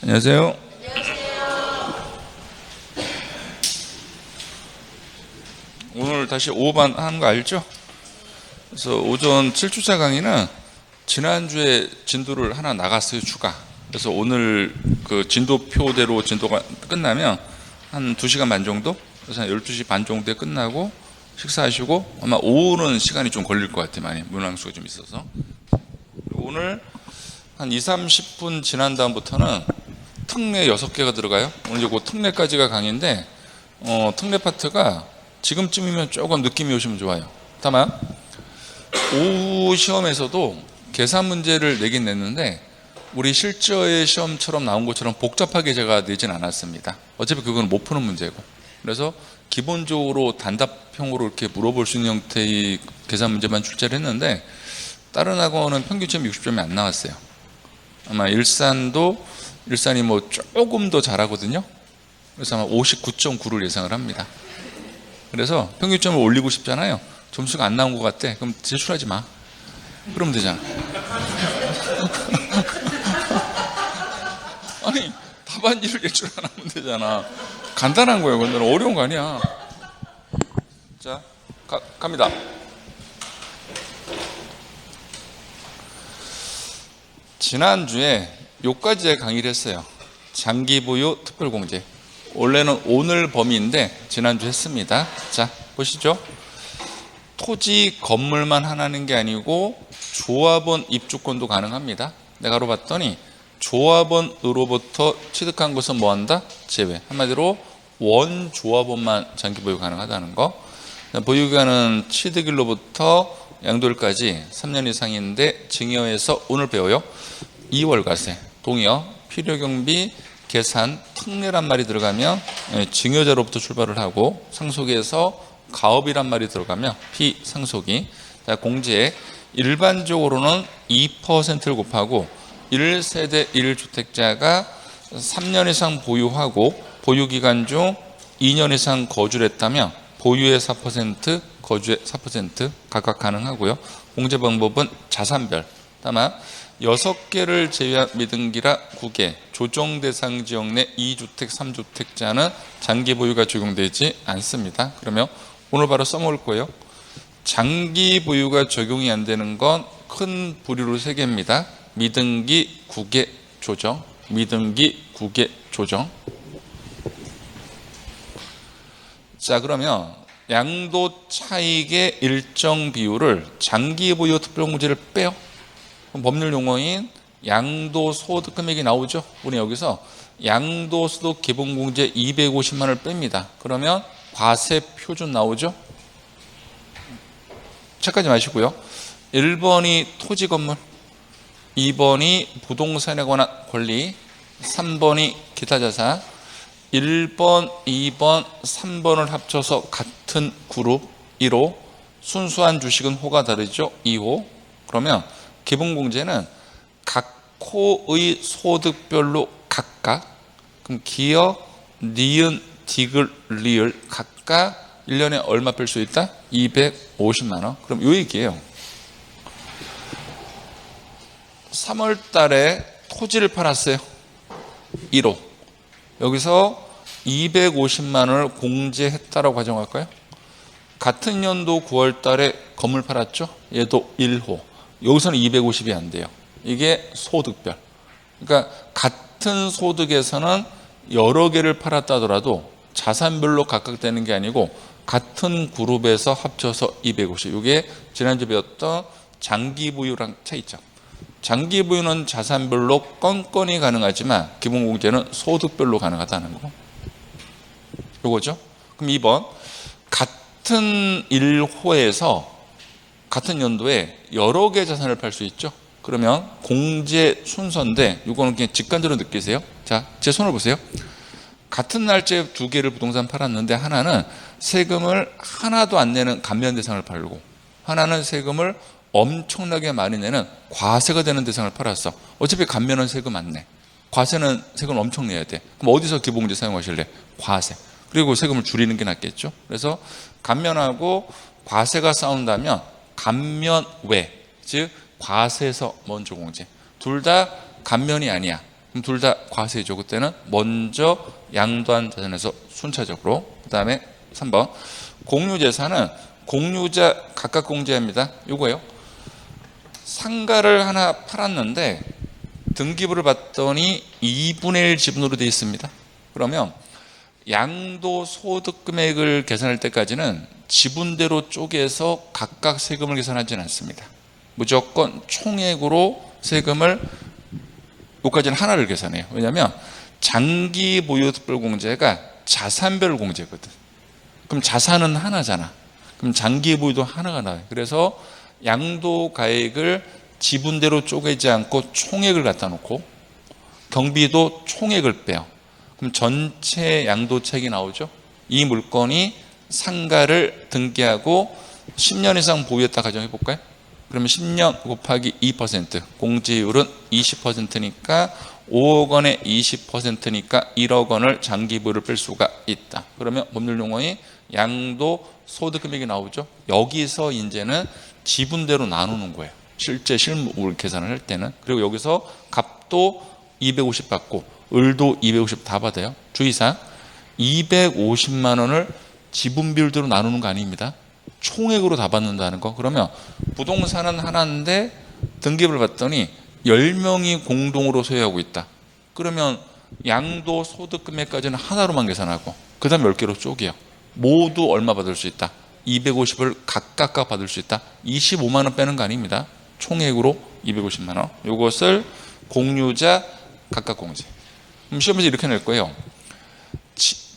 안녕하세요. 오늘 다시 오후반 하는 거 알죠? 그래서 오전 7주차 강의는 지난주에 진도를 하나 나갔어요, 추가. 그래서 오늘 그 진도표대로 진도가 끝나면 한 2시간 반 정도? 그래서 한 12시 반 정도에 끝나고 식사하시고 아마 오후는 시간이 좀 걸릴 것 같아요, 많이. 문항수가 좀 있어서. 오늘 한 20-30분 지난 다음부터는 특례 6개가 들어가요. 오늘 이제 그 특례까지가 강의인데 특례 파트가 지금쯤이면 조금 느낌이 오시면 좋아요. 다만 오후 시험에서도 계산 문제를 내긴 냈는데 우리 실제의 시험처럼 나온 것처럼 복잡하게 제가 내진 않았습니다. 어차피 그건 못 푸는 문제고. 그래서 기본적으로 단답형으로 이렇게 물어볼 수 있는 형태의 계산 문제만 출제를 했는데 다른 학원은 평균점 60점이 안 나왔어요. 아마 일산이 뭐 조금 더 잘하거든요. 그래서 아마 59.9를 예상을 합니다. 그래서 평균점을 올리고 싶잖아요. 점수가 안 나온 것 같대. 그럼 제출하지 마. 그러면 되잖아. 아니, 답안지를 제출 안 하면 되잖아. 간단한 거예요. 근데 어려운 거 아니야. 자, 갑니다. 지난주에 요까지 강의를 했어요. 장기부유 특별공제. 원래는 오늘 범위인데 지난주 했습니다. 자, 보시죠. 토지 건물만 하나는 게 아니고 조합원 입주권도 가능합니다. 내가 알아봤더니 조합원으로부터 취득한 것은 뭐한다? 제외. 한마디로 원조합원만 장기보유 가능하다는 거. 보유기간은 취득일로부터 양도일까지 3년 이상인데 증여에서 오늘 배워요. 2월과세, 동의어, 필요경비, 계산, 특례란 말이 들어가면 증여자로부터 출발을 하고 상속에서 가업이란 말이 들어가면 피상속이. 자, 공제 일반적으로는 2%를 곱하고 1세대 1주택자가 3년 이상 보유하고 보유기간 중 2년 이상 거주를 했다면 보유의 4%, 거주의 4% 각각 가능하고요. 공제 방법은 자산별. 다만 6개를 제외한 미등기라 9개, 조정 대상 지역 내 2주택, 3주택자는 장기 보유가 적용되지 않습니다. 그러면 오늘 바로 써먹을 거예요. 장기 보유가 적용이 안 되는 건 큰 부류로 3개입니다. 미등기 9개 조정, 미등기 9개 조정. 자, 그러면 양도 차익의 일정 비율을 장기 보유 특별공제를 빼요. 그럼 법률 용어인 양도소득 금액이 나오죠. 우리 여기서 양도소득 기본공제 250만을 뺍니다. 그러면 과세 표준 나오죠. 착각하지 마시고요. 1번이 토지 건물, 2번이 부동산에 관한 권리, 3번이 기타 자산. 1번, 2번, 3번을 합쳐서 같은 그룹 1호, 순수한 주식은 호가 다르죠. 2호. 그러면 기본공제는 각 호의 소득별로 각각, 그럼 기역, 니은, 디귿, 리을 각각 1년에 얼마 뺄 수 있다? 250만 원. 그럼 요 얘기예요. 3월 달에 토지를 팔았어요. 1호. 여기서 250만 원을 공제했다라고 가정할까요? 같은 연도 9월 달에 건물 팔았죠? 얘도 1호. 여기서는 250이 안 돼요. 이게 소득별. 그러니까 같은 소득에서는 여러 개를 팔았다 하더라도 자산별로 각각 되는 게 아니고 같은 그룹에서 합쳐서 250. 이게 지난주에 배웠던 장기부유랑 차이점. 장기부유는 자산별로 건건이 가능하지만 기본공제는 소득별로 가능하다는 거. 요거죠. 그럼 2번. 같은 1호에서 같은 연도에 여러 개 자산을 팔 수 있죠. 그러면 공제 순서인데 이거는 그냥 직관적으로 느끼세요. 자, 제 손을 보세요. 같은 날짜에 2개를 부동산 팔았는데 하나는 세금을 하나도 안 내는 감면 대상을 팔고 하나는 세금을 엄청나게 많이 내는 과세가 되는 대상을 팔았어. 어차피 감면은 세금 안 내. 과세는 세금 엄청 내야 돼. 그럼 어디서 기본공제 사용하실래? 과세. 그리고 세금을 줄이는 게 낫겠죠. 그래서 감면하고 과세가 싸운다면 감면 외, 즉 과세에서 먼저 공제. 둘 다 감면이 아니야. 그럼 둘 다 과세죠. 그때는 먼저 양도한 자산에서 순차적으로. 그 다음에 3번 공유재산은 공유자 각각 공제합니다. 요거예요. 상가를 하나 팔았는데 등기부를 봤더니 2분의 1 지분으로 되어 있습니다. 그러면 양도소득 금액을 계산할 때까지는 지분대로 쪼개서 각각 세금을 계산하지는 않습니다. 무조건 총액으로 세금을 여기까지는 하나를 계산해요. 왜냐하면 장기 보유 특별공제가 자산별 공제거든. 그럼 자산은 하나잖아. 그럼 장기 보유도 하나가 나와요. 그래서 양도가액을 지분대로 쪼개지 않고 총액을 갖다 놓고 경비도 총액을 빼요. 그럼 전체 양도책이 나오죠. 이 물건이 상가를 등기하고 10년 이상 보유했다 가정해 볼까요? 그러면 10년 곱하기 2%, 공제율은 20%니까 5억 원에 20%니까 1억 원을 장기보유를 뺄 수가 있다. 그러면 법률 용어인 양도소득금액이 나오죠. 여기서 이제는 지분대로 나누는 거예요. 실제 실물 계산을 할 때는. 그리고 여기서 값도 250 받고 을도 250 다 받아요. 주의사항 250만 원을 지분 비율대로 나누는 거 아닙니다. 총액으로 다 받는다는 거. 그러면 부동산은 하나인데 등기부를 봤더니 10명이 공동으로 소유하고 있다. 그러면 양도소득금액까지는 하나로만 계산하고 그 다음 10개로 쪼개요. 모두 얼마 받을 수 있다? 250을 각각 받을 수 있다. 25만 원 빼는 거 아닙니다. 총액으로 250만 원. 이것을 공유자 각각 공제. 시험에서 이렇게 낼 거예요.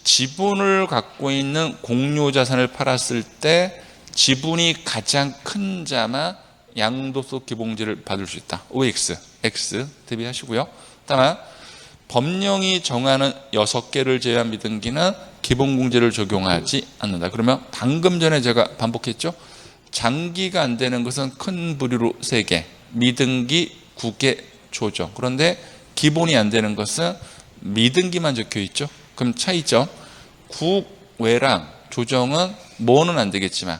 지분을 갖고 있는 공유자산을 팔았을 때 지분이 가장 큰 자만 양도소득 기본공제를 받을 수 있다. OX, X 대비하시고요. 다만 법령이 정하는 6개를 제외한 미등기는 기본공제를 적용하지 않는다. 그러면 방금 전에 제가 반복했죠. 장기가 안 되는 것은 큰 부류로 3개, 미등기 9개 조정. 그런데 기본이 안 되는 것은 미등기만 적혀 있죠. 그럼 차이점, 국외랑 조정은 뭐는 안 되겠지만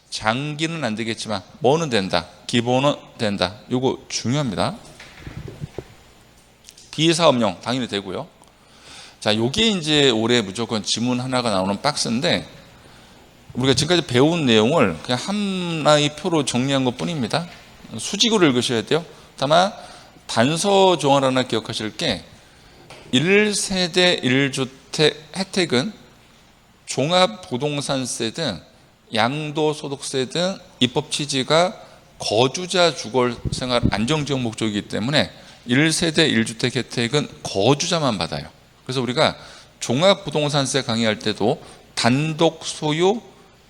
장기는 안 되겠지만 뭐는 된다, 기본은 된다. 이거 중요합니다. 비사업용 당연히 되고요. 자, 요게 이제 올해 무조건 지문 하나가 나오는 박스인데 우리가 지금까지 배운 내용을 그냥 하나의 표로 정리한 것 뿐입니다. 수직으로 읽으셔야 돼요. 다만 단서 조항 하나 기억하실 게 1세대 1주택 혜택은 종합부동산세 등 양도소득세 등 입법 취지가 거주자 주거생활 안정지원 목적이기 때문에 1세대 1주택 혜택은 거주자만 받아요. 그래서 우리가 종합부동산세 강의할 때도 단독 소유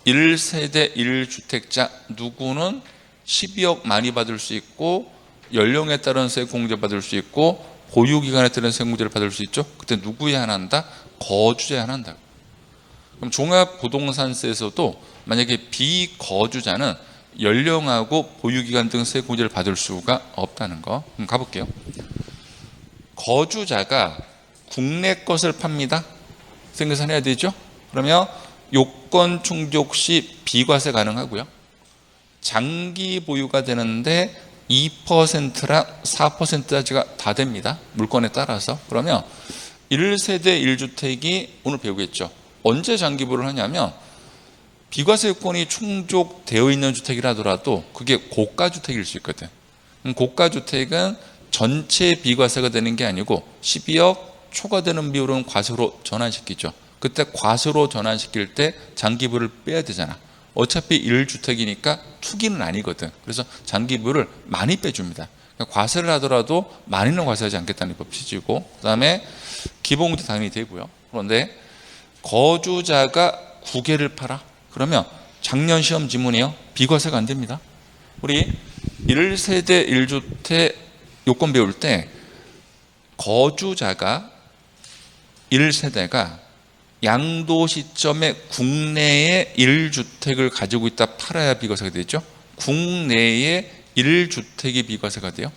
1세대 1주택자 누구는 12억 많이 받을 수 있고 연령에 따른 세공제 받을 수 있고 보유기간에 따른 세공제를 받을 수 있죠. 그때 누구에 한한다? 거주자에 한한다. 그럼 종합부동산세에서도 만약에 비거주자는 연령하고 보유기간 등 세공제를 받을 수가 없다는 거. 그럼 가볼게요. 거주자가 국내 것을 팝니다. 생계산해야 되죠. 그러면 요건 충족 시 비과세 가능하고요. 장기 보유가 되는데 2%랑 4%까지가 다 됩니다. 물건에 따라서. 그러면 1세대 1주택이 오늘 배우겠죠. 언제 장기 보유를 하냐면 비과세 요건이 충족되어 있는 주택이라 하더라도 그게 고가주택일 수 있거든. 고가주택은 전체 비과세가 되는 게 아니고 12억 초과되는 비율은 과세로 전환시키죠. 그때 과세로 전환시킬 때 장기부를 빼야 되잖아. 어차피 1주택이니까 투기는 아니거든. 그래서 장기부를 많이 빼줍니다. 그러니까 과세를 하더라도 많이는 과세하지 않겠다는 법 취지고, 그 다음에 기본공제 당연히 되고요. 그런데 거주자가 9개를 팔아. 그러면 작년 시험 지문이요. 비과세가 안 됩니다. 우리 1세대 1주택 요건 배울 때 거주자가 1세대가 양도 시점에 국내에 1주택을 가지고 있다 팔아야 비과세가 되죠. 국내에 1주택이 비과세가 돼요.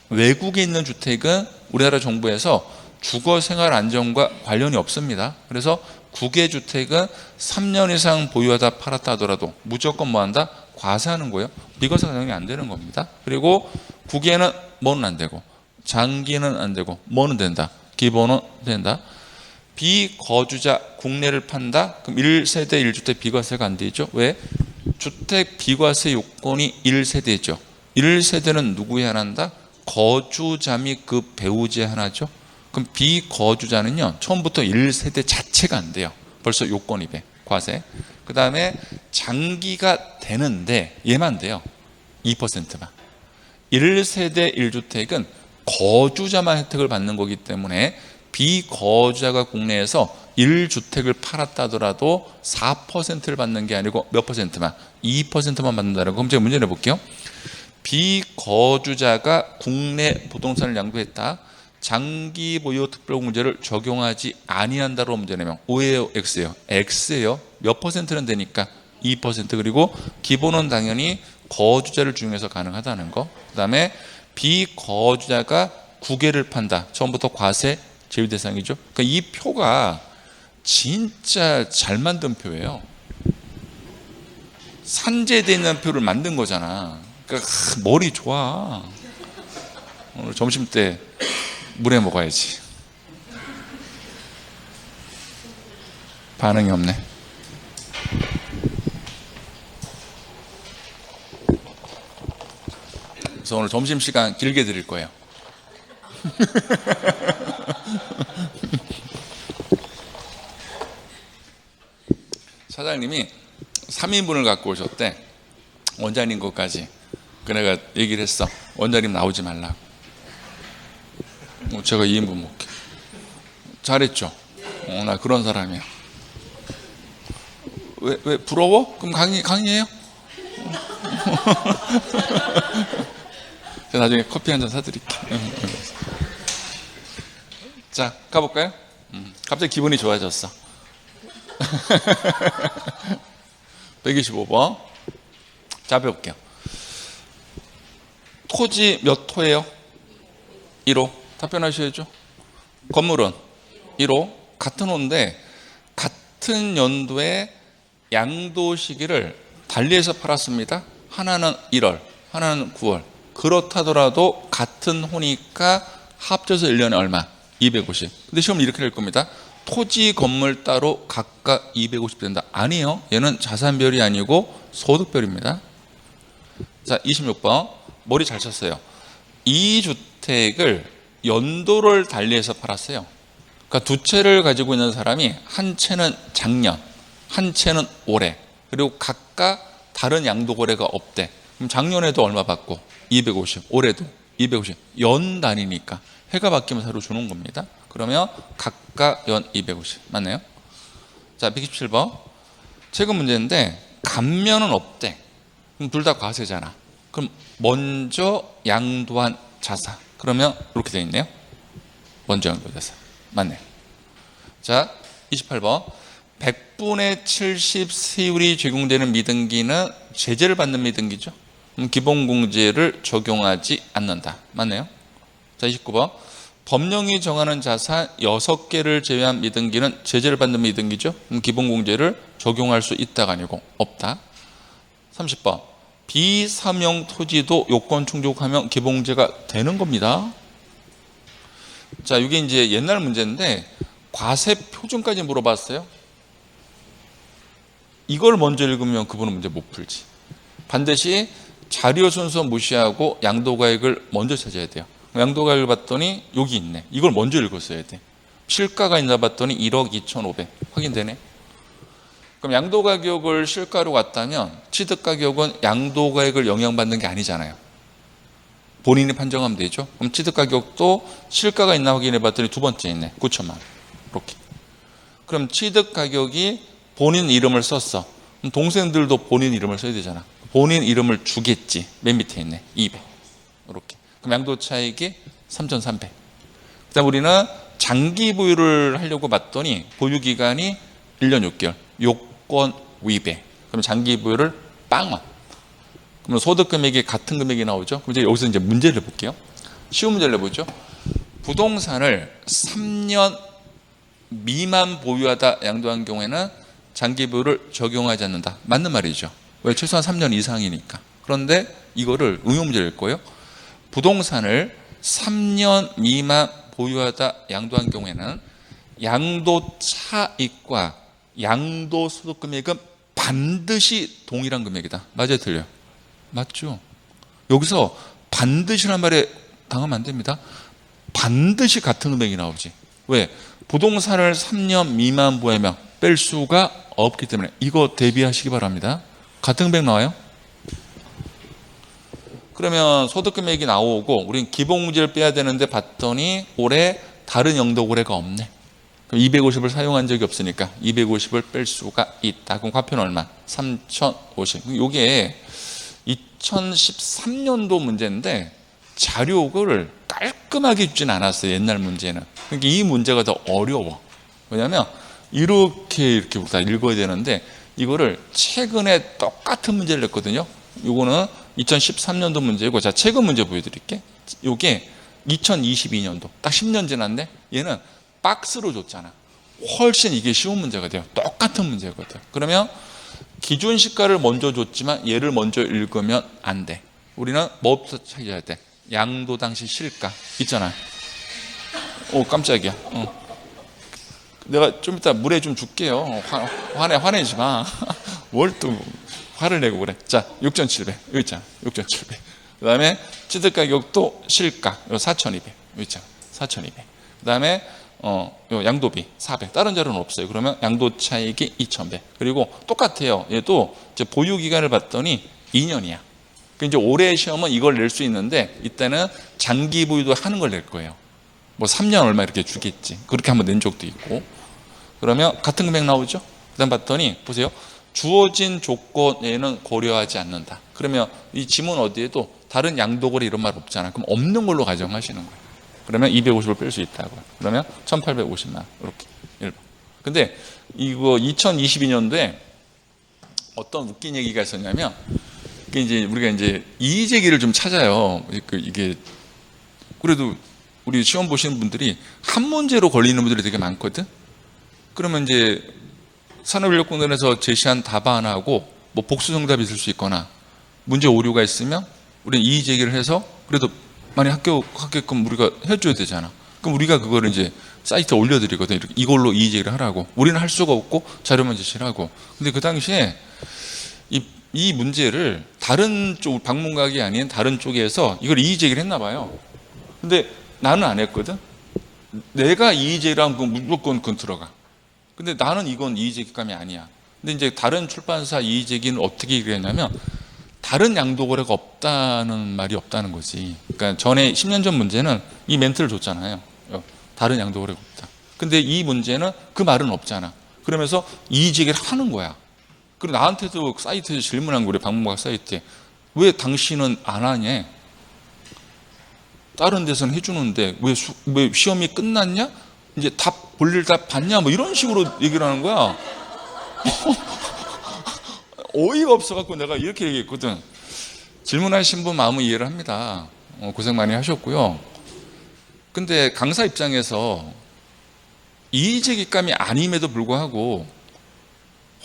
외국에 있는 주택은 우리나라 정부에서 주거생활 안정과 관련이 없습니다. 그래서 국외주택은 3년 이상 보유하다 팔았다 하더라도 무조건 뭐한다? 과세하는 거예요. 비과세가 당연히 안 되는 겁니다. 그리고 국외는 뭐는 안 되고 장기는 안 되고 뭐는 된다? 기본은 된다. 비거주자 국내를 판다? 그럼 1세대 1주택 비과세가 안 되죠. 왜? 주택 비과세 요건이 1세대죠. 1세대는 누구에 한한다? 거주자 및 그 배우자에 한하죠. 그럼 비거주자는요, 처음부터 1세대 자체가 안 돼요. 벌써 요건 위배, 과세. 그 다음에 장기가 되는데 얘만 돼요. 2%만. 1세대 1주택은 거주자만 혜택을 받는 거기 때문에 비거주자가 국내에서 1주택을 팔았다 하더라도 4%를 받는 게 아니고 몇 퍼센트만? 2%만 받는다는 거. 그럼 제가 문제 내볼게요. 비거주자가 국내 부동산을 양도했다. 장기 보유 특별공제를 적용하지 아니한다로 문제 내면 O예요, X예요? X예요. 몇 퍼센트는 되니까 2%. 그리고 기본은 당연히 거주자를 중용해서 가능하다는 거. 그 다음에 비거주자가 구개를 판다. 처음부터 과세 제외 대상이죠. 그러니까 이 표가 진짜 잘 만든 표예요. 산재되어 있는 표를 만든 거잖아. 그러니까 머리 좋아. 오늘 점심 때 물에 먹어야지. 반응이 없네. 그래서 오늘 점심시간 길게 드릴 거예요. 사장님이 3인분을 갖고 오셨대. 원장님 것까지. 그 내가 얘기를 했어. 원장님 나오지 말라고. 제가 2인분 먹게. 잘했죠? 나 그런 사람이야. 왜 부러워? 그럼 강의해요? 제가 나중에 커피 한 잔 사드릴게. 자, 가볼까요? 갑자기 기분이 좋아졌어. 125번. 자, 배울게요. 토지 몇 호예요? 1호. 답변하셔야죠. 건물은 1호. 같은 호인데 같은 연도에 양도 시기를 달리해서 팔았습니다. 하나는 1월, 하나는 9월. 그렇다더라도 같은 호니까 합쳐서 1년에 얼마? 250. 근데 시험은 이렇게 될 겁니다. 토지 건물 따로 각각 250 된다. 아니에요. 얘는 자산별이 아니고 소득별입니다. 자, 26번. 머리 잘 쳤어요. 이 주택을 연도를 달리해서 팔았어요. 그러니까 두 채를 가지고 있는 사람이 한 채는 작년, 한 채는 올해, 그리고 각각 다른 양도 거래가 없대. 그럼 작년에도 얼마 받고? 250. 올해도 250. 연 단위니까 해가 바뀌면 새로 주는 겁니다. 그러면 각각 연 250. 맞나요? 자, 127번. 최근 문제인데 감면은 없대. 그럼 둘 다 과세잖아. 그럼 먼저 양도한 자산. 그러면 이렇게 되어 있네요. 먼저 양도 자산. 맞네요. 자, 28번. 100분의 70 세율이 적용되는 미등기는 제재를 받는 미등기죠. 그럼 기본공제를 적용하지 않는다. 맞네요. 자, 29번. 법령이 정하는 자산 6개를 제외한 미등기는 제재를 받는 미등기죠. 그럼 기본공제를 적용할 수 있다가 아니고 없다. 30번. 비삼용 토지도 요건 충족하면 기본공제가 되는 겁니다. 자, 이게 이제 옛날 문제인데 과세 표준까지 물어봤어요. 이걸 먼저 읽으면 그분은 문제 못 풀지. 반드시 자료 순서 무시하고 양도가액을 먼저 찾아야 돼요. 양도가액을 봤더니 여기 있네. 이걸 먼저 읽었어야 돼. 실가가 있나 봤더니 1억 2,500 확인되네. 그럼 양도가격을 실가로 갔다면 취득가격은 양도가액을 영향받는 게 아니잖아요. 본인이 판정하면 되죠. 그럼 취득가격도 실가가 있나 확인해 봤더니 두 번째 있네. 9천만 원. 이렇게. 그럼 취득가격이 본인 이름을 썼어. 그럼 동생들도 본인 이름을 써야 되잖아. 본인 이름을 주겠지. 맨 밑에 있네. 200. 이렇게. 그럼 양도차익이 3,300. 그다음 우리는 장기 보유를 하려고 봤더니 보유기간이 1년 6개월. 요건 위배. 그럼 장기 보유를 빵원. 그럼 소득 금액이 같은 금액이 나오죠. 그럼 이제 여기서 이제 문제를 볼게요. 쉬운 문제를 내보죠. 부동산을 3년 미만 보유하다 양도한 경우에는 장기 보유를 적용하지 않는다. 맞는 말이죠. 왜? 최소한 3년 이상이니까. 그런데 이거를 응용 문제를 낼 거예요. 부동산을 3년 미만 보유하다 양도한 경우에는 양도 차익과 양도 소득 금액은 반드시 동일한 금액이다. 맞아요, 틀려요? 맞죠? 여기서 반드시란 말에 당하면 안 됩니다. 반드시 같은 금액이 나오지. 왜? 부동산을 3년 미만 보유하면 뺄 수가 없기 때문에 이거 대비하시기 바랍니다. 같은 금액 나와요? 그러면 소득 금액이 나오고 우린 기본공제를 빼야 되는데 봤더니 올해 다른 영도고래가 없네. 250을 사용한 적이 없으니까 250을 뺄 수가 있다. 그럼 과표는 얼마? 3050. 이게 2013년도 문제인데 자료를 깔끔하게 주진 않았어요. 옛날 문제는. 그러니까 이 문제가 더 어려워. 왜냐하면 이렇게 다 읽어야 되는데 이거를 최근에 똑같은 문제를 냈거든요. 이거는 2013년도 문제고, 자 최근 문제 보여드릴게. 이게 2022년도 딱 10년 지났네. 얘는 박스로 줬잖아. 훨씬 이게 쉬운 문제가 돼요. 똑같은 문제거든. 그러면 기준 시가를 먼저 줬지만 얘를 먼저 읽으면 안 돼. 우리는 뭐부터 찾아야 돼? 양도 당시 실가 있잖아. 오 깜짝이야. 내가 좀 이따 물에 좀 줄게요. 화내지 마. 뭘 또 화를 내고 그래. 자 6,700 여기 있잖아. 6,700. 그 다음에 취득 가격도 실가 4,200 여기 있잖아. 4,200. 그 다음에 요 양도비 400. 다른 자료는 없어요. 그러면 양도 차익이 2,100. 그리고 똑같아요. 얘도 이제 보유 기간을 봤더니 2년이야. 그 이제 올해 시험은 이걸 낼 수 있는데 이때는 장기 보유도 하는 걸 낼 거예요. 뭐 3년 얼마 이렇게 주겠지. 그렇게 한번 낸 적도 있고. 그러면 같은 금액 나오죠. 그다음 봤더니 보세요. 주어진 조건에는 고려하지 않는다. 그러면 이 지문 어디에도 다른 양도거래 이런 말 없잖아. 그럼 없는 걸로 가정하시는 거예요. 그러면 250을 뺄 수 있다고요. 그러면 1,850만 원 이렇게 1번. 근데 이거 2022년도에 어떤 웃긴 얘기가 있었냐면 이게 이제 우리가 이제 이의제기를 좀 찾아요. 이게 그래도 우리 시험 보시는 분들이 한 문제로 걸리는 분들이 되게 많거든. 그러면 이제 산업인력공단에서 제시한 답안하고 뭐 복수 정답이 있을 수 있거나 문제 오류가 있으면 우리는 이의 제기를 해서 그래도 많이 합격하게끔 우리가 해줘야 되잖아. 그럼 우리가 그거를 이제 사이트에 올려드리거든. 이렇게 이걸로 이의 제기를 하라고. 우리는 할 수가 없고 자료만 제시를 하고. 근데 그 당시에 이 문제를 다른 쪽 방문각이 아닌 다른 쪽에서 이걸 이의 제기를 했나 봐요. 근데 나는 안 했거든. 내가 이의 제기를 하면 그건 무조건 그건 들어가. 근데 나는 이건 이의 제기감이 아니야. 근데 이제 다른 출판사 이의 제기는 어떻게 얘기했냐면 다른 양도거래가 없다는 말이 없다는 거지. 그러니까 전에 10년 전 문제는 이 멘트를 줬잖아요. 다른 양도거래가 없다. 근데 이 문제는 그 말은 없잖아. 그러면서 이의 제기를 하는 거야. 그리고 나한테도 사이트에서 질문한 거래. 방문각 사이트에. 왜 당신은 안 하냐? 다른 데서는 해주는데 왜 시험이 끝났냐? 이제 답 볼일 다 봤냐? 뭐 이런 식으로 얘기를 하는 거야. 어이가 없어갖고 내가 이렇게 얘기했거든. 질문하신 분 마음은 이해를 합니다. 고생 많이 하셨고요. 근데 강사 입장에서 이의제기감이 아님에도 불구하고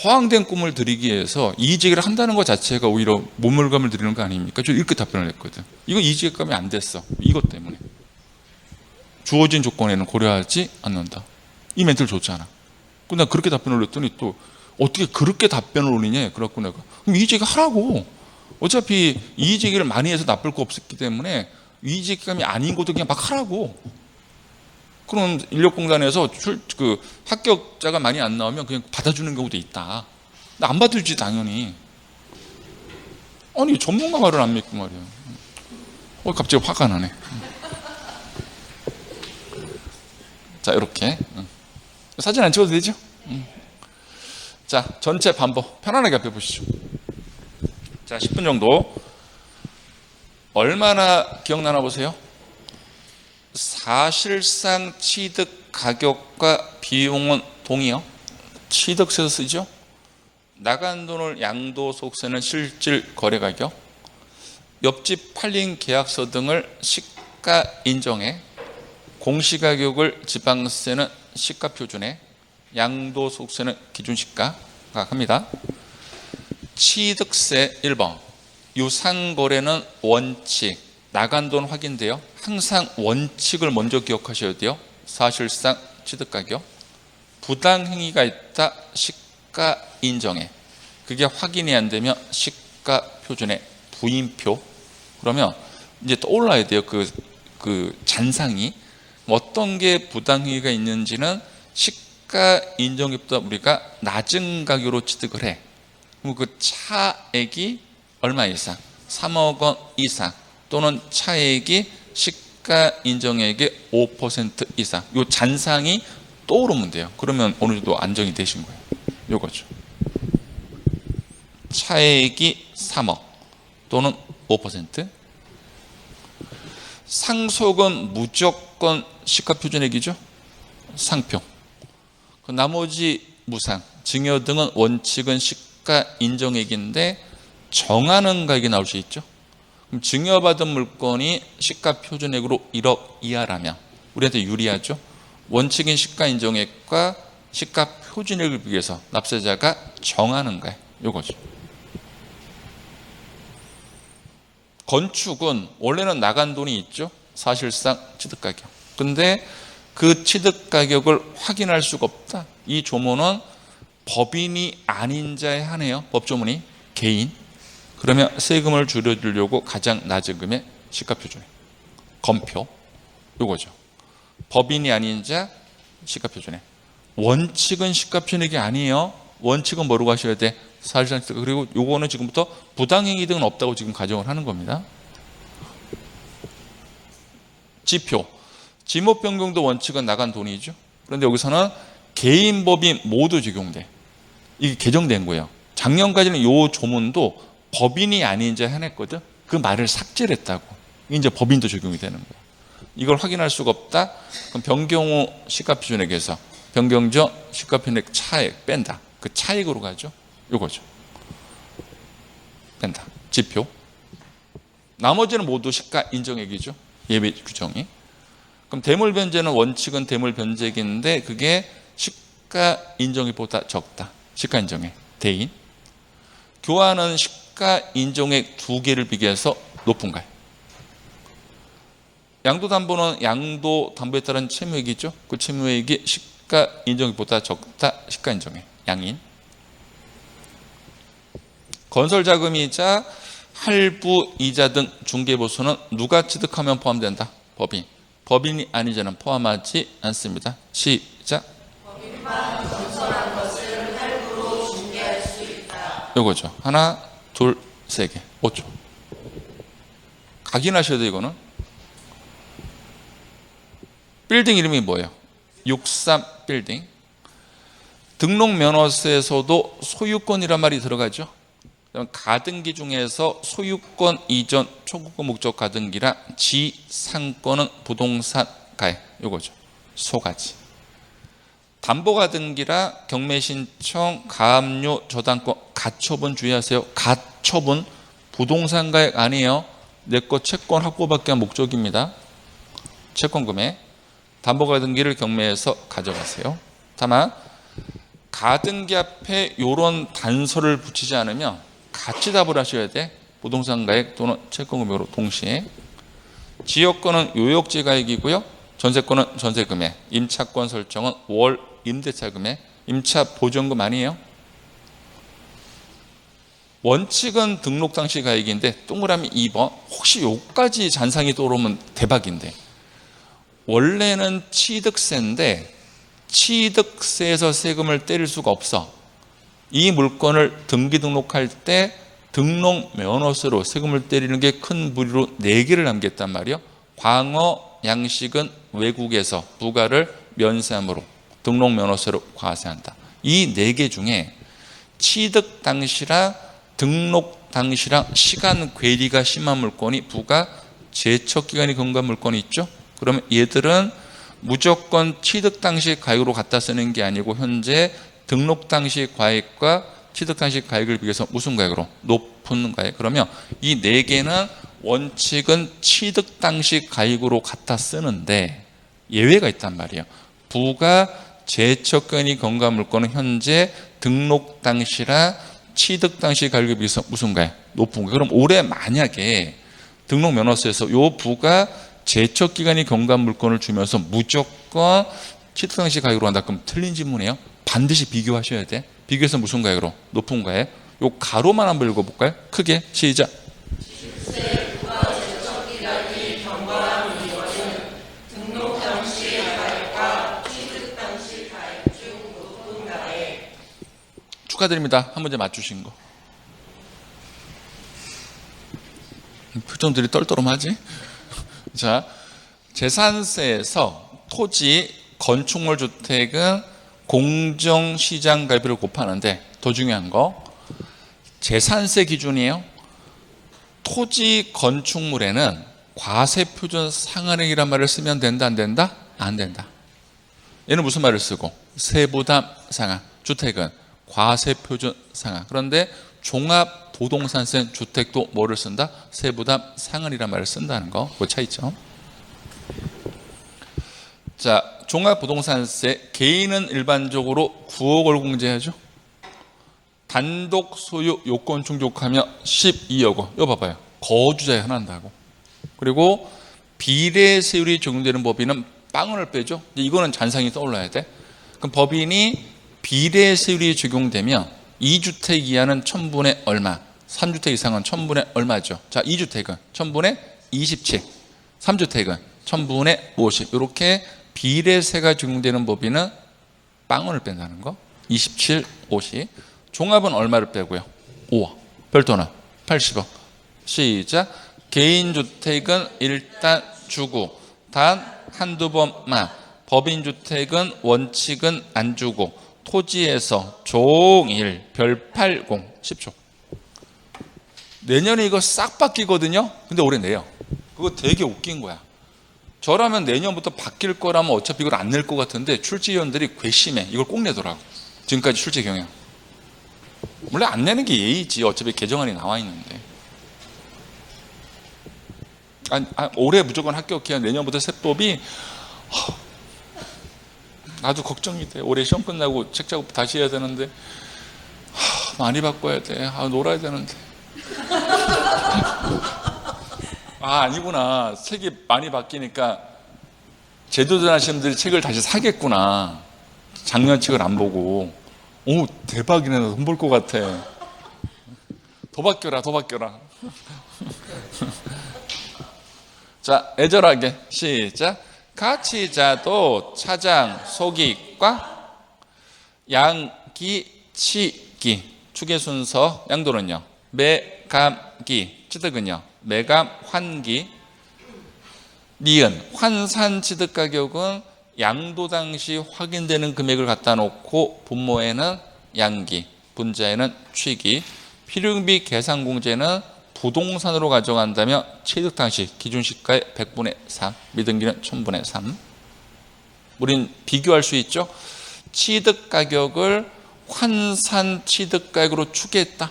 허황된 꿈을 드리기 위해서 이의제기를 한다는 것 자체가 오히려 모멸감을 드리는 거 아닙니까? 저 이렇게 답변을 했거든. 이거 이의제기감이 안 됐어. 이것 때문에. 주어진 조건에는 고려하지 않는다. 이 멘트를 줬잖아. 근데 나 그렇게 답변을 했더니 또 어떻게 그렇게 답변을 올리냐? 그래갖고 내가 그럼 이의제기 하라고. 어차피 이의제기를 많이 해서 나쁠 거 없었기 때문에 이의제기감이 아닌 것도 그냥 막 하라고. 그럼 인력공단에서 그 합격자가 많이 안 나오면 그냥 받아주는 경우도 있다. 근데 안 받을지 당연히. 아니 전문가 말을 안 믿고 말이야. 갑자기 화가 나네. 자 이렇게 사진 안 찍어도 되죠? 자 전체 반복 편안하게 앞에 보시죠. 자 10분 정도. 얼마나 기억나나 보세요. 사실상 취득 가격과 비용은 동이요. 취득세서 쓰죠. 나간 돈을 양도소득세는 실질 거래가격, 옆집 팔린 계약서 등을 시가 인정해, 공시가격을 지방세는 시가 표준에, 양도소득세는 기준시가가 합니다. 취득세 1번 유상거래는 원칙 나간 돈 확인돼요. 항상 원칙을 먼저 기억하셔야 돼요. 사실상 취득가격, 부당행위가 있다, 시가 인정해. 그게 확인이 안 되면 시가 표준의 부인표. 그러면 이제 떠올라야 돼요. 그 잔상이 어떤 게 부당행위가 있는지는 시가 인정액보다 우리가 낮은 가격으로 취득을 해. 그럼 그 차액이 얼마 이상, 3억 원 이상, 또는 차액이 시가 인정액의 5% 이상, 이 잔상이 떠오르면 돼요. 그러면 어느 정도 안정이 되신 거예요. 요거죠. 차액이 3억 또는 5%. 상속은 무조건 시가 표준액이죠. 상표. 그 나머지 무상, 증여 등은 원칙은 시가 인정액인데 정하는 가격이 나올 수 있죠. 그럼 증여받은 물건이 시가 표준액으로 1억 이하라면 우리한테 유리하죠. 원칙인 시가 인정액과 시가 표준액을 비교해서 납세자가 정하는 거예요. 요거죠. 건축은 원래는 나간 돈이 있죠. 사실상 취득가격. 근데 그 취득가격을 확인할 수가 없다. 이 조문은 법인이 아닌 자에 한해요. 법조문이 개인. 그러면 세금을 줄여주려고 가장 낮은 금액 시가표준액 검표. 요거죠. 법인이 아닌 자 시가표준액. 원칙은 시가표준액이 아니에요. 원칙은 뭐라고 하셔야 돼? 사실상. 그리고 요거는 지금부터 부당행위 등은 없다고 지금 가정을 하는 겁니다. 지표. 지목 변경도 원칙은 나간 돈이죠. 그런데 여기서는 개인 법인 모두 적용돼. 이게 개정된 거예요. 작년까지는 요 조문도 법인이 아닌 자 해냈거든. 그 말을 삭제를 했다고. 이제 법인도 적용이 되는 거예요. 이걸 확인할 수가 없다. 그럼 변경 후 시가표준액에서 변경 전 시가표준액 차액 뺀다. 그 차액으로 가죠. 요거죠. 뺀다. 지표. 나머지는 모두 시가 인정액이죠. 예외 규정이. 그럼 대물변제는 원칙은 대물변제액인데 그게 시가 인정액보다 적다. 시가 인정액. 대인. 교환은 시가 인정액 2개를 비교해서 높은 거예요. 양도담보는 양도담보에 따른 채무액이죠. 그 채무액이 시가 인정액보다 적다. 시가 인정액. 양인. 건설자금이자 할부, 이자 등 중개보수는 누가 취득하면 포함된다? 법인. 법인이 아닌 자는 포함하지 않습니다. 시작. 법인만 건설한 것을 할부로 중개할 수 있다. 요거죠. 하나, 둘, 세 개. 5초. 각인하셔야 돼요, 이거는. 빌딩 이름이 뭐예요? 63 빌딩. 등록면허서에서도 소유권이란 말이 들어가죠. 가등기 중에서 소유권 이전 초과금 목적 가등기라 지상권은 부동산 가액. 요거죠. 소가지. 담보가등기라 경매신청, 가압류, 저당권, 가처분 주의하세요. 가처분 부동산 가액 아니에요. 내 거 채권 확보받기 위한 목적입니다. 채권금액. 담보가등기를 경매에서 가져가세요. 다만 가등기 앞에 이런 단서를 붙이지 않으면 같이 답을 하셔야 돼. 부동산 가액 또는 채권금액으로 동시에. 지역권은 요역지 가액이고요. 전세권은 전세금액. 임차권 설정은 월 임대차 금액. 임차 보전금 아니에요. 원칙은 등록 당시 가액인데 동그라미 2번. 혹시 요까지 잔상이 떠오르면 대박인데. 원래는 취득세인데 취득세에서 세금을 때릴 수가 없어. 이 물건을 등기 등록할 때 등록면허세로 세금을 때리는 게 큰 무리로 4개를 남겼단 말이에요. 광어, 양식은 외국에서 부가를 면세함으로 등록면허세로 과세한다. 이 4개 중에 취득 당시랑 등록 당시랑 시간 괴리가 심한 물건이 부가 제척기간이 근거한 물건이 있죠. 그러면 얘들은 무조건 취득 당시 가액으로 갖다 쓰는 게 아니고 현재 등록 당시 가액과 취득 당시 가액을 비교해서 무슨 가액으로? 높은 가액. 그러면 이 4개는 원칙은 취득 당시 가액으로 갖다 쓰는데 예외가 있단 말이에요. 부가 제척권이 건강 물건은 현재 등록 당시라 취득 당시 가액에 비해서 무슨 가액? 높은 가액. 그럼 올해 만약에 등록 면허서에서 요 부가 제척기간이 경과한 물건을 주면서 무조건 취득 당시 가격으로 한다. 그럼 틀린 질문이에요. 반드시 비교하셔야 돼. 비교해서 무슨 가격으로? 높은 가액. 요 가로만 한번 읽어볼까요? 크게 시작. 축하드립니다. 한 문제 맞추신 거. 표정들이 떨떠름하지? 자, 재산세에서 토지, 건축물 주택은 공정시장 가격비를 곱하는데 더 중요한 거 재산세 기준이에요. 토지, 건축물에는 과세표준 상한액이란 말을 쓰면 된다, 안 된다? 안 된다. 얘는 무슨 말을 쓰고? 세부담 상한. 주택은 과세표준 상한. 그런데 종합부동산세 주택도 뭐를 쓴다? 세부담 상한이란 말을 쓴다는 거. 그 차이점. 자, 종합부동산세 개인은 일반적으로 9억을 공제하죠. 단독 소유 요건 충족하면 12억 원. 이거 봐봐요. 거주자에 한한다고. 그리고 비례세율이 적용되는 법인은 빵원을 빼죠. 이거는 잔상이 떠올라야 돼. 그럼 법인이 비례세율이 적용되면 2주택 이하는 1000분의 얼마, 3주택 이상은 1000분의 얼마죠. 자, 2주택은 1000분의 27, 3주택은 1000분의 50. 이렇게 비례세가 적용되는 법인은 빵원을 뺀다는 거. 27, 50. 종합은 얼마를 빼고요? 5억. 별도는 80억. 시작. 개인주택은 일단 주고 단 한두 번만, 법인주택은 원칙은 안 주고 토지에서 종일 별 80, 10초. 내년에 이거 싹 바뀌거든요. 근데 올해 내요. 그거 되게 웃긴 거야. 저라면 내년부터 바뀔 거라면 어차피 이걸 안 낼 것 같은데 출제위원들이 괘씸해. 이걸 꼭 내더라고. 지금까지 출제 경향. 원래 안 내는 게 예의지. 어차피 개정안이 나와 있는데. 올해 무조건 합격해야 내년부터 세법이 나도 걱정이 돼. 올해 시험 끝나고 책 작업 다시 해야 되는데 많이 바꿔야 돼. 놀아야 되는데. 아니구나. 책이 많이 바뀌니까 제도전 하시는 분들이 책을 다시 사겠구나. 작년 책을 안 보고. 오, 대박이네. 돈 벌 것 같아. 더 바뀌어라, 더 바뀌어라. 자, 애절하게 시작. 가치자도 차장, 소기과 양기, 치기. 축의 순서 양도는요. 매감기, 취득은요. 매감, 환기. 니은, 환산 취득 가격은 양도 당시 확인되는 금액을 갖다 놓고 분모에는 양기, 분자에는 취기. 필요경비 계산공제는 부동산으로 가져간다면 취득 당시 기준시가의 100분의 3, 미등기는 1000분의 3. 우린 비교할 수 있죠. 취득 가격을 환산 취득 가격으로 추계했다.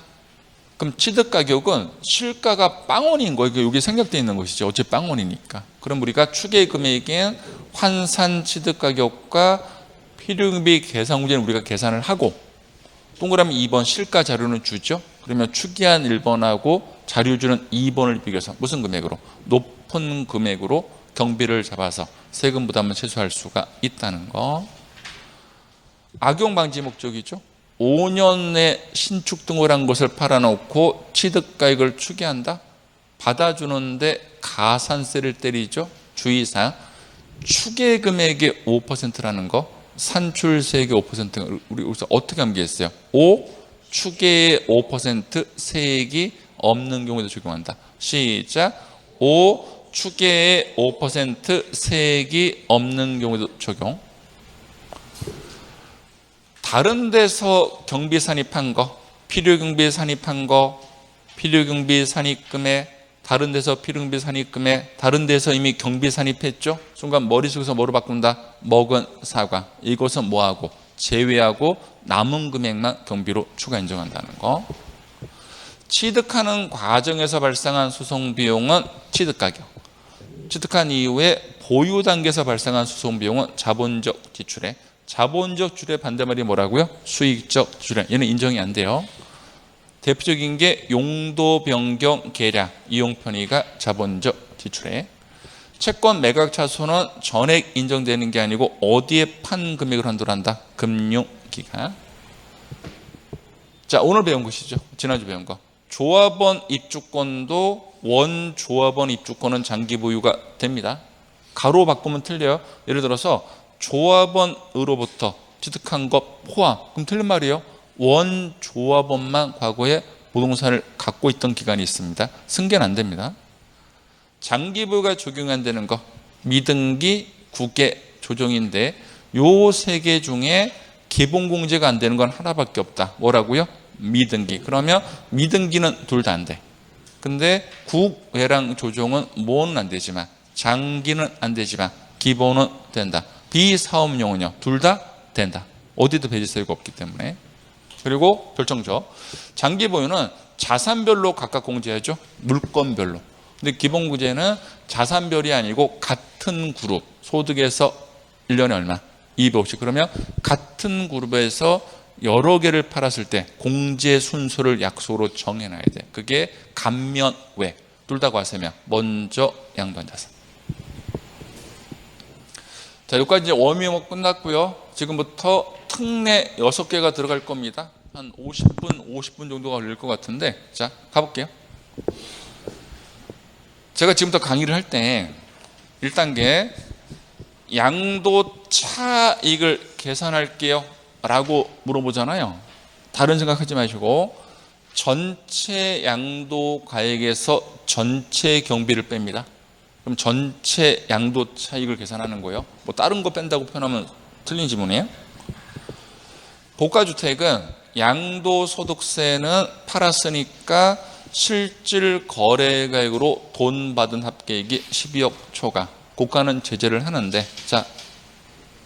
그럼 취득 가격은 실가가 빵원인 거예요. 여기 생략되어 있는 것이죠. 어차피 빵원이니까. 그럼 우리가 추계 금액인 환산 취득 가격과 필요경비 계산공제는 우리가 계산을 하고 동그라미 2번 실가 자료는 주죠. 그러면 추계한 1번하고 자료주는 2번을 비교해서 무슨 금액으로? 높은 금액으로 경비를 잡아서 세금 부담을 최소화할 수가 있다는 거. 악용 방지 목적이죠. 5년 내 신축 등을 한 것을 팔아놓고 취득가액을 추계한다. 받아주는데 가산세를 때리죠. 주의사항. 추계 금액의 5%라는 거, 산출세액의 5%를 우리 여기서 어떻게 암기했어요? 5, 추계의 5% 세액이 없는 경우에도 적용한다. 시작. 5, 추계의 5% 세액이 없는 경우에도 적용. 다른 데서 경비 산입한 거, 필요경비 산입한 거, 필요경비 산입금에 다른 데서 필요경비 산입금에 다른 데서 이미 경비 산입했죠. 순간 머릿속에서 뭐로 바꾼다? 먹은 사과. 이것은 뭐하고? 제외하고 남은 금액만 경비로 추가 인정한다는 거. 취득하는 과정에서 발생한 소송 비용은 취득가격. 취득한 이후에 보유 단계에서 발생한 소송 비용은 자본적 지출에. 자본적 지출의 반대말이 뭐라고요? 수익적 지출에. 얘는 인정이 안 돼요. 대표적인 게 용도 변경 계량, 이용 편의가 자본적 지출에, 채권 매각 차손은 전액 인정되는 게 아니고 어디에 판 금액을 한도한다? 금융기관. 자, 오늘 배운 것이죠. 지난주 배운 거. 조합원 입주권도 원조합원 입주권은 장기 보유가 됩니다. 가로 바꾸면 틀려요. 예를 들어서 조합원으로부터 취득한 것 포함. 그럼 틀린 말이에요. 원조합원만 과거에 부동산을 갖고 있던 기간이 있습니다. 승계는 안 됩니다. 장기 보유가 적용 안 되는 거 미등기, 국외, 조정인데 요 세 개 중에 기본 공제가 안 되는 건 하나밖에 없다. 뭐라고요? 미등기. 그러면 미등기는 둘 다 안 돼. 근데 국외랑 조정은 뭐는 안 되지만 장기는 안 되지만 기본은 된다. 비사업용은요. 둘 다 된다. 어디도 배제세가 없기 때문에. 그리고 결정적. 장기 보유는 자산별로 각각 공제하죠. 물건별로. 근데 기본 공제는 자산별이 아니고 같은 그룹, 소득에서 1년에 얼마? 250. 그러면 같은 그룹에서 여러 개를 팔았을 때 공제 순서를 약속으로 정해놔야 돼. 그게 감면외. 둘 다 과세면 먼저 양도한 자산. 자, 여기까지 이제 워밍업 끝났고요. 지금부터 특례 6개가 들어갈 겁니다. 한 50분 정도가 걸릴 것 같은데, 자, 가볼게요. 제가 지금부터 강의를 할 때 1단계 양도 차익을 계산할게요 라고 물어보잖아요. 다른 생각하지 마시고 전체 양도 가액에서 전체 경비를 뺍니다. 그럼 전체 양도 차익을 계산하는 거예요. 뭐 다른 거 뺀다고 표현하면 틀린 지문이에요. 고가주택은 양도소득세는 팔았으니까 실질 거래가액으로 돈 받은 합계액이 12억 초과. 고가는 제재를 하는데, 자,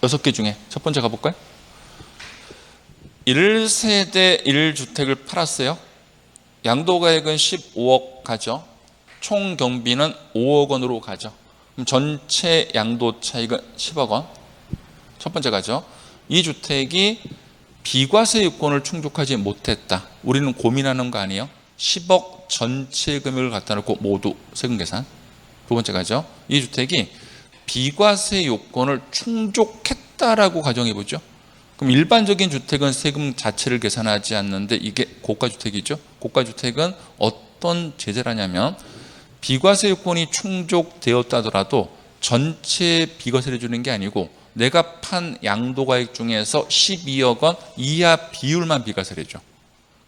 6개 중에 첫 번째 가볼까요? 1세대 1주택을 팔았어요. 양도가액은 15억 가죠. 총 경비는 5억 원으로 가죠. 그럼 전체 양도 차익은 10억 원. 첫 번째 가죠. 이 주택이 비과세 요건을 충족하지 못했다. 우리는 고민하는 거 아니에요? 10억 전체 금액을 갖다 놓고 모두 세금 계산. 두 번째 가죠. 이 주택이 비과세 요건을 충족했다라고 가정해 보죠. 그럼 일반적인 주택은 세금 자체를 계산하지 않는데 이게 고가주택이죠. 고가주택은 어떤 제재라냐면 비과세 요건이 충족되었다 하더라도 전체 비과세를 주는 게 아니고 내가 판 양도가액 중에서 12억 원 이하 비율만 비과세를 해줘.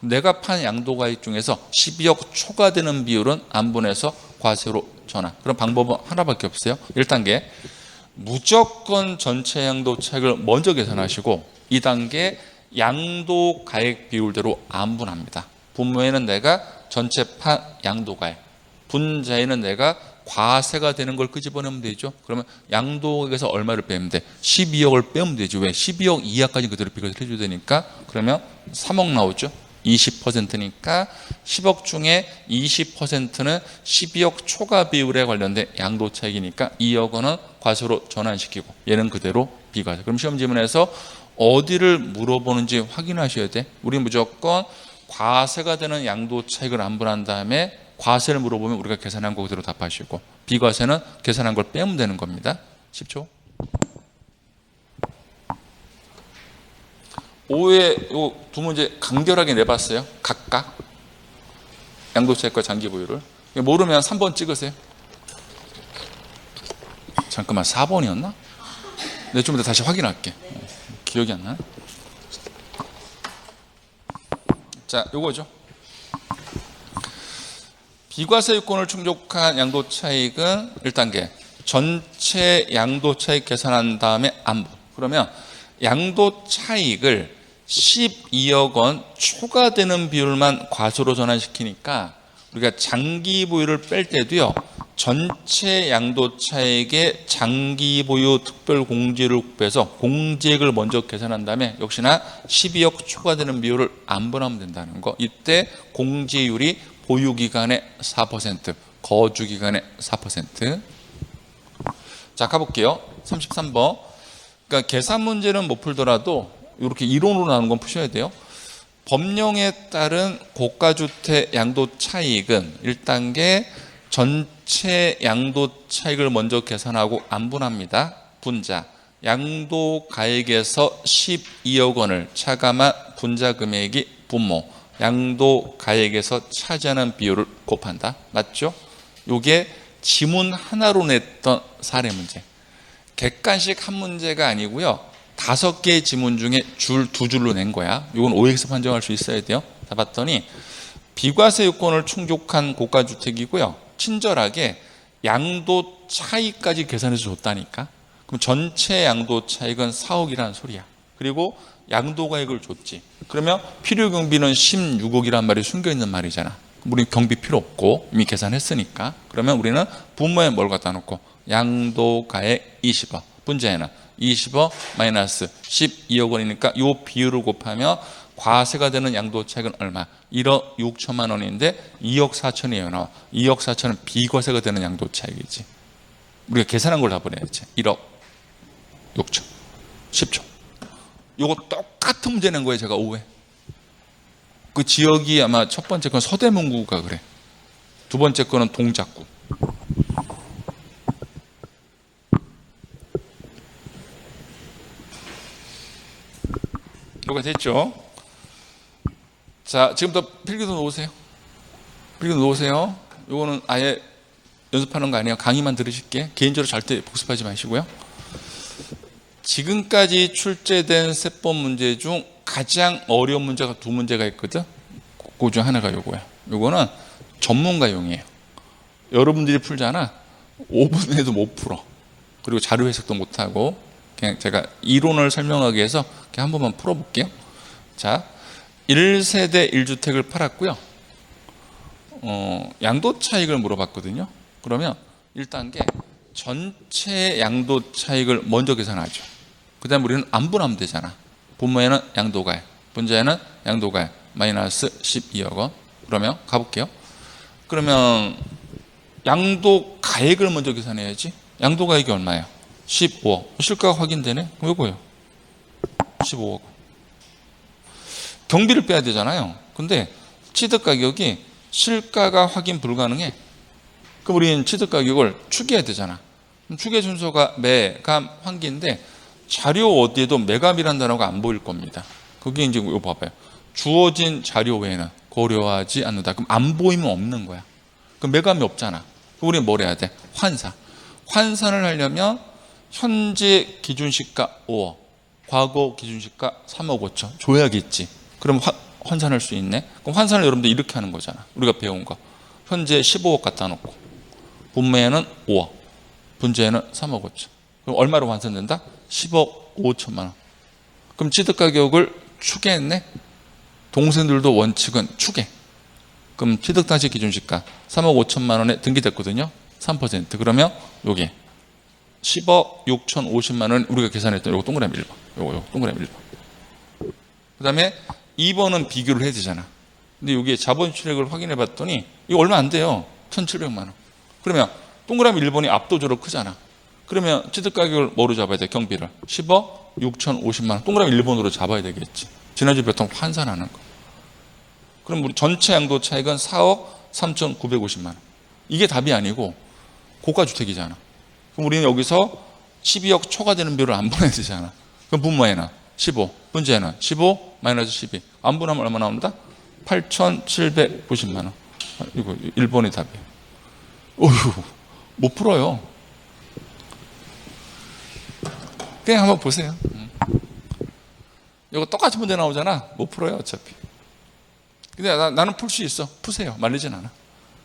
내가 판 양도가액 중에서 12억 초과되는 비율은 안분해서 과세로 전환. 그런 방법은 하나밖에 없어요. 1단계 무조건 전체 양도 차익을 먼저 계산하시고 2단계 양도가액 비율대로 안분합니다. 분모에는 내가 전체 판 양도가액, 분자에는 내가 과세가 되는 걸 끄집어내면 되죠. 그러면 양도액에서 얼마를 빼면 돼? 12억을 빼면 되죠. 왜? 12억 이하까지 그대로 비과세를 해줘야 되니까. 그러면 3억 나오죠. 20%니까 10억 중에 20%는 12억 초과 비율에 관련된 양도 차익이니까 2억 원은 과세로 전환시키고 얘는 그대로 비과세. 그럼 시험 지문에서 어디를 물어보는지 확인하셔야 돼. 우리 무조건 과세가 되는 양도 차익을 안분한 다음에 과세를 물어보면 우리가 계산한 거 그대로 답하시고 비과세는 계산한 걸 빼면 되는 겁니다. 10초. 5회 요 두 문제 간결하게 내봤어요. 각각 양도차익과 장기 보유를. 모르면 3번 찍으세요. 잠깐만 4번이었나? 네, 좀 이따 다시 확인할게. 기억이 안 나네. 자, 요거죠. 비과세 요건을 충족한 양도차익은 1단계 전체 양도차익 계산한 다음에 안분. 그러면 양도차익을 12억 원 초과되는 비율만 과세로 전환시키니까 우리가 장기 보유를 뺄 때도요. 전체 양도차익의 장기 보유 특별 공제를 곱해서 공제액을 먼저 계산한 다음에 역시나 12억 초과되는 비율을 안분하면 된다는 거. 이때 공제율이 보유기간의 4%, 거주기간의 4%. 자, 가볼게요. 33번. 그러니까 계산 문제는 못 풀더라도 이렇게 이론으로 나오는 건 푸셔야 돼요. 법령에 따른 고가주택 양도 차익은 1단계 전체 양도 차익을 먼저 계산하고 안분합니다. 분자. 양도가액에서 12억 원을 차감한 분자 금액이 분모. 양도가액에서 차지하는 비율을 곱한다. 맞죠? 요게 지문 하나로 냈던 사례 문제. 객관식 한 문제가 아니고요. 5개의 지문 중에 줄 2줄로 낸 거야. 이건 OX 판정할 수 있어야 돼요. 다 봤더니 비과세 요건을 충족한 고가주택이고요. 친절하게 양도 차익까지 계산해서 줬다니까. 그럼 전체 양도 차익은 4억이라는 소리야. 그리고 양도가액을 줬지. 그러면 필요경비는 16억이란 말이 숨겨있는 말이잖아. 우리 경비 필요 없고 이미 계산했으니까. 그러면 우리는 분모에 뭘 갖다 놓고 양도가액 20억, 분자에는 20억 마이너스 12억 원이니까 이 비율을 곱하면 과세가 되는 양도 차익은 얼마? 1억 6천만 원인데 2억 4천이에요. 나와. 2억 4천은 비과세가 되는 양도 차익이지. 우리가 계산한 걸 다 보내야지. 1억 6천 10초. 이거 똑같은 문제 낸 거예요. 제가 오후에. 그 지역이 아마 첫 번째 건 서대문구가 그래. 두 번째 거는 동작구. 이거 됐죠? 자, 지금부터 필기도 놓으세요. 필기도 놓으세요. 이거는 아예 연습하는 거 아니에요. 강의만 들으실게. 개인적으로 절대 복습하지 마시고요. 지금까지 출제된 세법 문제 중 가장 어려운 문제가 2문제가 있거든. 그 중 하나가 요거야. 요거는 전문가용이에요. 여러분들이 풀잖아. 5분 해도 못 풀어. 그리고 자료 해석도 못하고 그냥 제가 이론을 설명하기 위해서 그냥 한 번만 풀어볼게요. 자, 1세대 1주택을 팔았고요. 양도 차익을 물어봤거든요. 그러면 1단계 전체 양도 차익을 먼저 계산하죠. 그 다음에 우리는 안분하면 되잖아. 분모에는 양도가액, 분자에는 양도가액 마이너스 12억 원. 그러면 가볼게요. 그러면 양도가액을 먼저 계산해야지. 양도가액이 얼마예요? 15억. 실가가 확인되네? 그럼 이거예요. 15억. 경비를 빼야 되잖아요. 근데 취득가격이 실가가 확인 불가능해. 그럼 우리는 취득가격을 추계해야 되잖아. 그럼 추계 순서가 매감, 환기인데 자료 어디에도 매감이라는 단어가 안 보일 겁니다. 그게 이제 이거 봐봐요. 주어진 자료 외에는 고려하지 않는다. 그럼 안 보이면 없는 거야. 그럼 매감이 없잖아. 그럼 우리는 뭘 해야 돼? 환산. 환산을 하려면 현재 기준시가 5억, 과거 기준시가 3억 5천 줘야겠지. 그럼 환산할 수 있네. 그럼 환산을 여러분들 이렇게 하는 거잖아. 우리가 배운 거. 현재 15억 갖다 놓고 분모에는 5억, 분자에는 3억 5천. 그럼 얼마로 환산된다? 10억 5천만 원. 그럼 취득가격을 추계했네. 동생들도 원칙은 추계. 그럼 취득 당시 기준시가 3억 5천만 원에 등기됐거든요. 3%. 그러면 요게 10억 6천 50만 원 우리가 계산했던 요거 동그라미 1번. 요거 동그라미 1번. 그 다음에 2번은 비교를 해야 되잖아. 근데 여기에 자본 출액을 확인해 봤더니 이거 얼마 안 돼요. 1,700만 원. 그러면 동그라미 1번이 압도적으로 크잖아. 그러면 취득가격을 뭐로 잡아야 돼? 경비를 10억 6천 50만 원. 동그라미 1번으로 잡아야 되겠지. 지난주 보통 환산하는 거. 그럼 우리 전체 양도 차익은 4억 3,950만 원. 이게 답이 아니고 고가주택이잖아. 그럼 우리는 여기서 12억 초과되는 비율을 안 보내야 되잖아. 그럼 분모에는 15, 분자에는 15 마이너스 12. 안 분하면 얼마 나온다? 8,790만 원. 이거 1번이 답이에요. 어휴, 못 풀어요. 그냥 한번 보세요. 이거 똑같은 문제 나오잖아. 못 풀어요, 어차피. 근데 나는 풀 수 있어. 푸세요. 말리진 않아.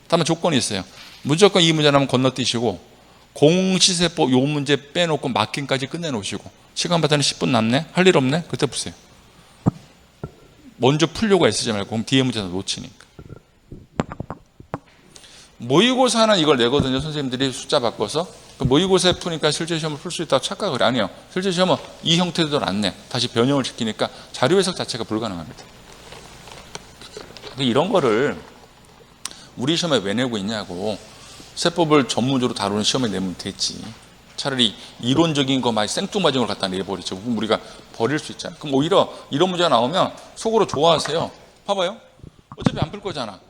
다만 조건이 있어요. 무조건 이 문제 나면 건너뛰시고 공시세법 요 문제 빼놓고 막힘까지 끝내놓으시고 시간 봤더니 10분 남네? 할 일 없네? 그때 푸세요. 먼저 풀려고 애쓰지 말고 그럼 뒤에 문제는 놓치니까. 모의고사는 이걸 내거든요. 선생님들이 숫자 바꿔서. 그 모의고사에 푸니까 실제 시험을 풀 수 있다고 착각을 해. 아니요. 실제 시험은 이 형태대로 안 내. 다시 변형을 시키니까 자료 해석 자체가 불가능합니다. 이런 거를 우리 시험에 왜 내고 있냐고. 세법을 전문적으로 다루는 시험에 내면 되지. 차라리 이론적인 거 막 생뚱맞은 걸 갖다 내버리죠. 그럼 우리가 버릴 수 있잖아요. 그럼 오히려 이런 문제가 나오면 속으로 좋아하세요. 봐봐요. 어차피 안 풀 거잖아.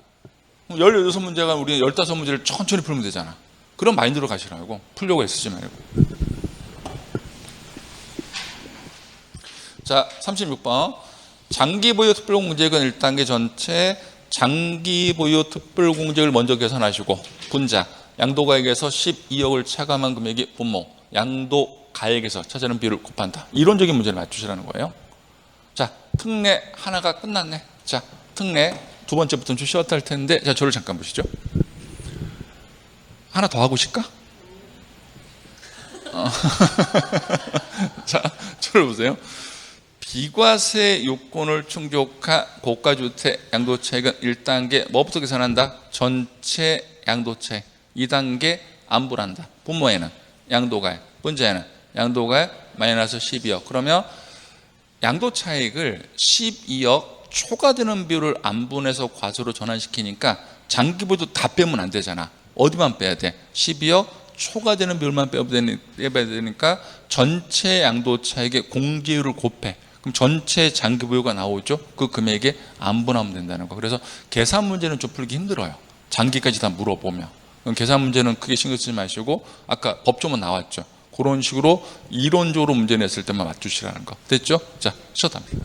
16문제가 우리 15문제를 천천히 풀면 되잖아. 그런 마인드로 가시라고. 풀려고 애쓰지 말고. 자, 36번. 장기보유 특별공제액은 1단계 전체 장기보유 특별공제액을 먼저 계산하시고 분자, 양도가액에서 12억을 차감한 금액이 분모, 양도가액에서 찾아낸 비율을 곱한다. 이론적인 문제를 맞추시라는 거예요. 자, 특례 하나가 끝났네. 자, 특례 두 번째부터는 좀 쉬웠다 할 텐데, 자, 저를 잠깐 보시죠. 하나 더 하고 싶까? 자, 저를 보세요. 비과세 요건을 충족한 고가주택 양도차익은 1단계 뭐부터 계산한다? 전체 양도차익. 2단계 안분한다. 분모에는 양도가액, 분자에는 양도가액 마이너스 12억. 그러면 양도차익을 12억 초과되는 비율을 안분해서 과소로 전환시키니까 장기보유도 다 빼면 안 되잖아. 어디만 빼야 돼? 12억 초과되는 비율만 빼야 되니까 전체 양도차익의 공제율을 곱해. 그럼 전체 장기보유가 나오죠. 그 금액에 안분하면 된다는 거. 그래서 계산 문제는 좀 풀기 힘들어요. 장기까지 다 물어보면. 그럼 계산 문제는 크게 신경 쓰지 마시고 아까 법조문 나왔죠. 그런 식으로 이론적으로 문제 냈을 때만 맞추시라는 거. 됐죠? 자, 시작합니다.